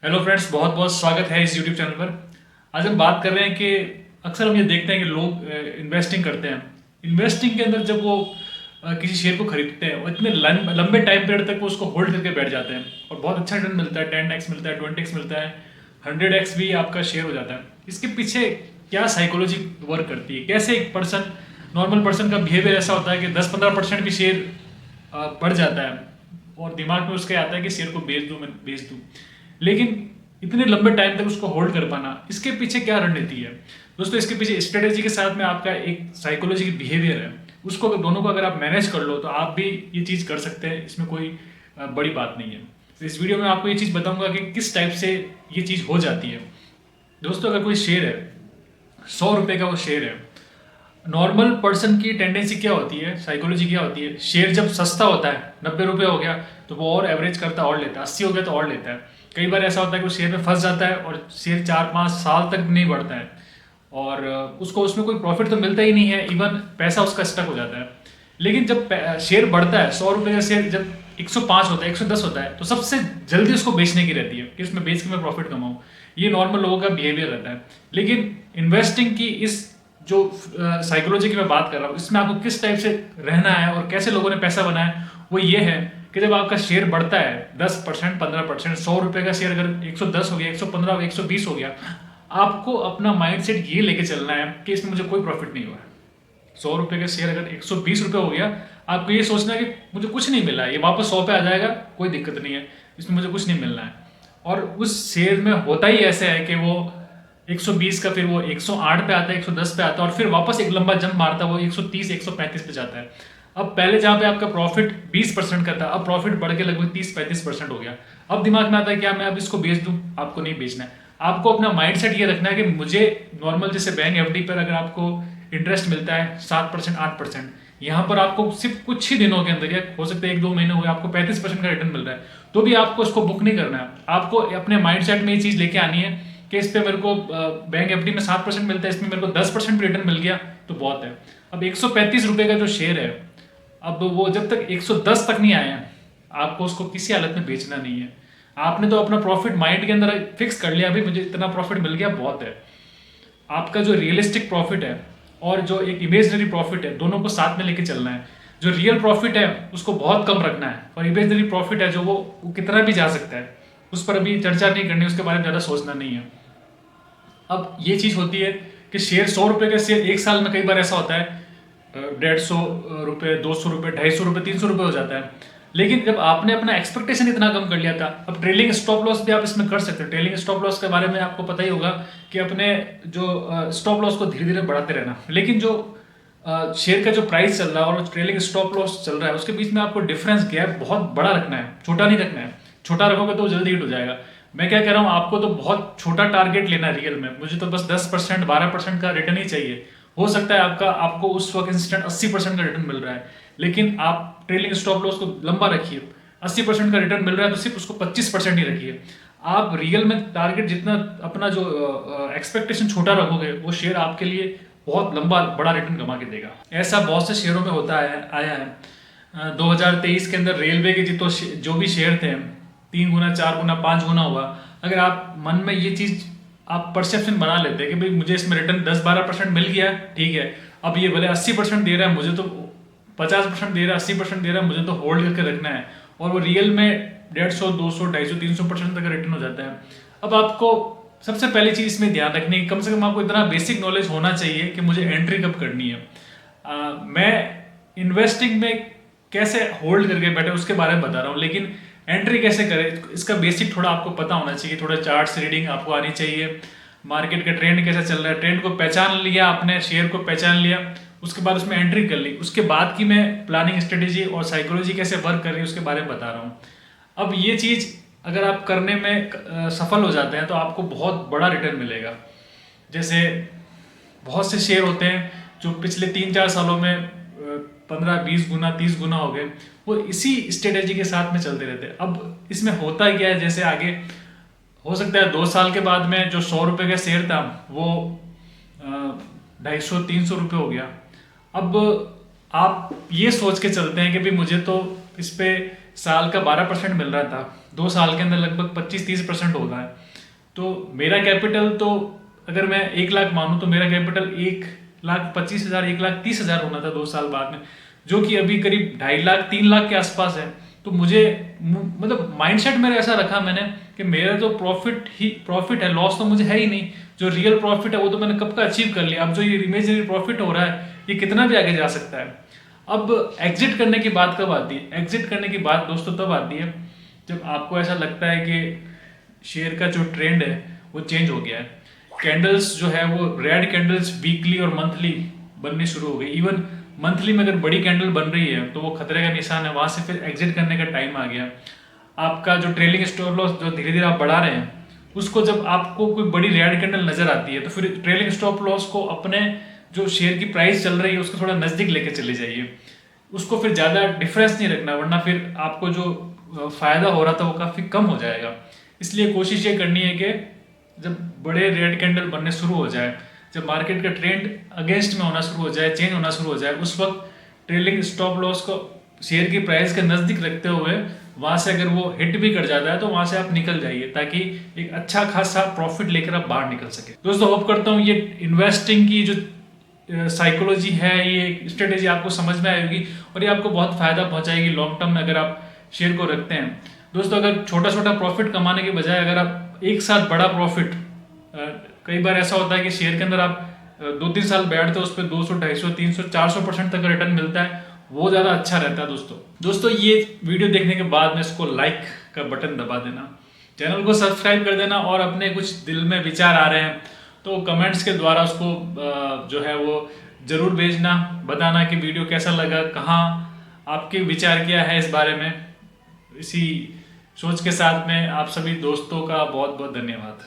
Hello friends, बहुत बहुत स्वागत है इस यूट्यूब चैनल पर। आज हम बात कर रहे हैं कि अक्सर हम ये देखते हैं कि लोग इन्वेस्टिंग करते हैं। इन्वेस्टिंग के अंदर जब वो किसी शेयर को खरीदते हैं, वो इतने लंबे टाइम पीरियड तक वो उसको होल्ड करके बैठ जाते हैं और बहुत अच्छा रिटर्न मिलता है। 10x मिलता है, 20x मिलता है, 100x भी आपका शेयर हो जाता है। इसके पीछे क्या साइकोलॉजी वर्क करती है? कैसे एक पर्सन, नॉर्मल पर्सन का बिहेवियर ऐसा होता है कि 10-15% भी शेयर बढ़ जाता है और दिमाग में उसके आता है कि शेयर को बेच दूं, मैं बेच दूं। लेकिन इतने लंबे टाइम तक उसको होल्ड कर पाना, इसके पीछे क्या रणनीति है दोस्तों? इसके पीछे स्ट्रेटेजी के साथ में आपका एक साइकोलॉजिकल बिहेवियर है। उसको दोनों को अगर आप मैनेज कर लो तो आप भी ये चीज़ कर सकते हैं। इसमें कोई बड़ी बात नहीं है। तो इस वीडियो में आपको ये चीज़ बताऊंगा कि किस टाइप से ये चीज़ हो जाती है। दोस्तों, अगर कोई शेयर है, 100 रुपये का वो शेयर है, नॉर्मल पर्सन की टेंडेंसी क्या होती है, साइकोलॉजी क्या होती है? शेयर जब सस्ता होता है, 90 रुपये हो गया तो वो और एवरेज करता है और लेता है, 80 हो गया तो और लेता है। कई बार ऐसा होता है कि वो शेयर में फंस जाता है और शेयर 4-5 साल तक नहीं बढ़ता है और उसको उसमें कोई प्रॉफिट तो मिलता ही नहीं है, इवन पैसा उसका स्टक हो जाता है। लेकिन जब शेयर बढ़ता है, 100 रुपये का शेयर जब 105 होता है, 110 होता है, तो सबसे जल्दी उसको बेचने की रहती है कि इसमें बेच के मैं प्रॉफिट कमाऊँ। ये नॉर्मल लोगों का बिहेवियर रहता है। लेकिन इन्वेस्टिंग की इस जो साइकोलॉजी की मैं बात कर रहा हूँ, इसमें आपको किस टाइप से रहना है और कैसे लोगों ने पैसा बनाया है, वो ये है कि जब आपका शेयर बढ़ता है 10%, 15%, 100 रुपये का शेयर अगर 110 हो गया, 115 हो गया, 120 हो गया, आपको अपना माइंडसेट ये लेके चलना है कि इसमें मुझे कोई प्रॉफिट नहीं हुआ है। 100 रुपये का शेयर अगर 120 रुपये हो गया, आपको ये सोचना है कि मुझे कुछ नहीं मिला है, ये वापस 100 पे आ जाएगा, कोई दिक्कत नहीं है, इसमें मुझे कुछ नहीं मिलना है। और उस शेयर में होता ही ऐसे है कि वो 120 का फिर वो 108 पे आता है, 110 पे आता है और फिर वापस एक लंबा जंप मारता है, वो 130, 135 पे जाता है। अब पहले जहाँ पे आपका प्रॉफिट 20% का था, अब प्रॉफिट बढ़ के लगभग 30-35% हो गया। अब दिमाग में आता है क्या मैं अब इसको बेच दूं? आपको नहीं बेचना है। आपको अपना माइंडसेट ये रखना है कि मुझे नॉर्मल जैसे बैंक एफडी पर अगर आपको इंटरेस्ट मिलता है 7%, 8%, यहाँ पर आपको सिर्फ कुछ ही दिनों के अंदर, या हो सकता है 1-2 महीने हुए, आपको 35% का रिटर्न मिल रहा है, तो भी आपको उसको बुक नहीं करना है। आपको अपने माइंडसेट में ये चीज़ लेके आनी है कि इस पे मेरे को बैंक एफडी में 7% मिलता है, इसमें मेरे को 10% भी रिटर्न मिल गया तो बहुत है। अब 135 रुपये का जो शेयर है, अब वो जब तक 110 तक नहीं आया, आपको उसको किसी हालत में बेचना नहीं है। आपने तो अपना प्रॉफिट माइंड के अंदर फिक्स कर लिया, अभी मुझे इतना प्रॉफिट मिल गया बहुत है। आपका जो रियलिस्टिक प्रॉफिट है और जो एक इमेजनरी प्रॉफिट है, दोनों को साथ में लेके चलना है। जो रियल प्रॉफिट है उसको बहुत कम रखना है और इमेजनरी प्रॉफिट है जो वो कितना भी जा सकता है, उस पर अभी चर्चा नहीं करनी, उसके बारे में ज़्यादा सोचना नहीं है। अब ये चीज़ होती है कि शेयर 100 रुपये का शेयर एक साल में कई बार ऐसा होता है 150 रुपये, 200 रुपये, 250 रुपये, 300 रुपये हो जाता है। लेकिन जब आपने अपना एक्सपेक्टेशन इतना कम कर लिया था, अब ट्रेलिंग स्टॉप लॉस भी आप इसमें कर सकते हैं। ट्रेलिंग स्टॉप लॉस के बारे में आपको पता ही होगा कि अपने जो स्टॉप लॉस को धीरे धीरे बढ़ाते रहना। लेकिन जो शेयर का जो प्राइस चल रहा है और ट्रेलिंग स्टॉप लॉस चल रहा है, उसके बीच में आपको डिफरेंस गैप बहुत बड़ा रखना है, छोटा नहीं रखना है। छोटा रखोगे तो जल्दी हिट हो जाएगा। मैं क्या कह रहा हूँ, आपको तो बहुत छोटा टारगेट लेना है रियल में। मुझे तो बस 10%, 12% का रिटर्न ही चाहिए। हो सकता है आपको उस वक्त इंस्टेंट 80% का रिटर्न मिल रहा है, लेकिन आप ट्रेलिंग स्टॉप लॉस को लंबा रखिए। 80% का रिटर्न मिल रहा है तो सिर्फ उसको 25% ही रखिए। आप रियल में टारगेट जितना अपना जो एक्सपेक्टेशन छोटा रखोगे, वो शेयर आपके लिए बहुत लंबा बड़ा रिटर्न कमा के देगा। ऐसा बहुत से शेयरों में होता है, आया है। 2023 के अंदर रेलवे के जो भी शेयर थे, 3 गुना, 4 गुना, 5 गुना हुआ। अगर आप मन में ये चीज़ आप परसेप्शन बना लेते हैं कि भाई मुझे इसमें रिटर्न 10-12% मिल गया, ठीक है, अब ये भले 80% दे रहा है, मुझे तो 50% दे रहा है, 80% दे रहा है, मुझे तो होल्ड करके रखना है, और वो रियल में 150, 200, 250, 300% तक का रिटर्न हो जाता है। अब आपको सबसे पहली चीज़ इसमें ध्यान रखनी है, कम से कम आपको इतना बेसिक नॉलेज होना चाहिए कि मुझे एंट्री कब करनी है। मैं इन्वेस्टिंग में कैसे होल्ड करके बैठे उसके बारे में बता रहा हूँ, लेकिन एंट्री कैसे करें इसका बेसिक थोड़ा आपको पता होना चाहिए। थोड़ा चार्ट्स रीडिंग आपको आनी चाहिए। मार्केट का ट्रेंड कैसा चल रहा है, ट्रेंड को पहचान लिया आपने, शेयर को पहचान लिया, उसके बाद उसमें एंट्री कर ली। उसके बाद की मैं प्लानिंग स्ट्रेटेजी और साइकोलॉजी कैसे वर्क कर रही है उसके बारे में बता रहा हूँ। अब ये चीज़ अगर आप करने में सफल हो जाते हैं तो आपको बहुत बड़ा रिटर्न मिलेगा। जैसे बहुत से शेयर होते हैं जो पिछले 3-4 सालों में 15-20 गुना, 30 गुना हो गए, वो इसी स्ट्रेटेजी के साथ में चलते रहते हैं। अब इसमें होता क्या है, जैसे आगे हो सकता है 2 साल के बाद में जो 100 रुपये का शेयर था वो 250-300 रुपये हो गया। अब आप ये सोच के चलते हैं कि भाई मुझे तो इस पे साल का 12% मिल रहा था, 2 साल के अंदर लगभग 25-30% हो रहा है। तो मेरा कैपिटल तो अगर मैं 1 लाख मानूं तो मेरा कैपिटल 1,25,000 1,30,000 होना था 2 साल बाद में, जो कि अभी करीब 2.5 लाख 3 लाख के आसपास है। तो मुझे मतलब माइंडसेट मेरा ऐसा रखा मैंने कि मेरा तो प्रॉफिट है, लॉस तो मुझे है ही नहीं। जो रियल प्रॉफिट है वो तो मैंने कब का अचीव कर लिया। अब जो ये इमेजिनरी प्रॉफिट हो रहा है ये कितना भी आगे जा सकता है। अब एग्जिट करने की बात कब आती है? एग्जिट करने की बात दोस्तों तब आती है जब आपको ऐसा लगता है कि शेयर का जो ट्रेंड है वो चेंज हो गया है। कैंडल्स जो है वो रेड कैंडल्स वीकली और मंथली बननी शुरू हो गई। इवन मंथली में अगर बड़ी कैंडल बन रही है तो वो खतरे का निशान है, वहां से फिर एग्जिट करने का टाइम आ गया। आपका जो ट्रेलिंग स्टॉप लॉस जो धीरे धीरे आप बढ़ा रहे हैं, उसको जब आपको कोई बड़ी रेड कैंडल नजर आती है तो फिर ट्रेलिंग स्टॉप लॉस को अपने जो शेयर की प्राइस चल रही है उसको थोड़ा नजदीक लेके चले जाइए। उसको फिर ज्यादा डिफरेंस नहीं रखना, वरना फिर आपको जो फायदा हो रहा था वो काफी कम हो जाएगा। इसलिए कोशिश ये करनी है कि जब बड़े रेड कैंडल बनने शुरू हो जाए, जब मार्केट का ट्रेंड अगेंस्ट में होना शुरू हो जाए, चेंज होना शुरू हो जाए, उस वक्त ट्रेलिंग स्टॉप लॉस को शेयर की प्राइस के नजदीक रखते हुए वहां से अगर वो हिट भी कर जाता है तो वहां से आप निकल जाइए, ताकि एक अच्छा खासा प्रॉफिट लेकर आप बाहर निकल सके। दोस्तों होप करता हूँ ये इन्वेस्टिंग की जो साइकोलॉजी है, ये स्ट्रेटेजी आपको समझ में आएगी और ये आपको बहुत फायदा पहुंचाएगी लॉन्ग टर्म में अगर आप शेयर को रखते हैं। दोस्तों अगर छोटा छोटा प्रॉफिट कमाने के बजाय अगर आप एक साथ बड़ा प्रॉफिट, कई बार ऐसा होता है कि शेयर के अंदर आप 2-3 साल बैठते हो, उस पर 200, 250, 300, 400% तक रिटर्न मिलता है, वो ज्यादा अच्छा रहता है। दोस्तों ये वीडियो देखने के बाद में इसको लाइक का बटन दबा देना, चैनल को सब्सक्राइब कर देना और अपने कुछ दिल में विचार आ रहे हैं तो कमेंट्स के द्वारा उसको जो है वो जरूर भेजना, बताना कि वीडियो कैसा लगा, कहाँ आपके विचार क्या है इस बारे में। इसी सोच के साथ में आप सभी दोस्तों का बहुत बहुत धन्यवाद।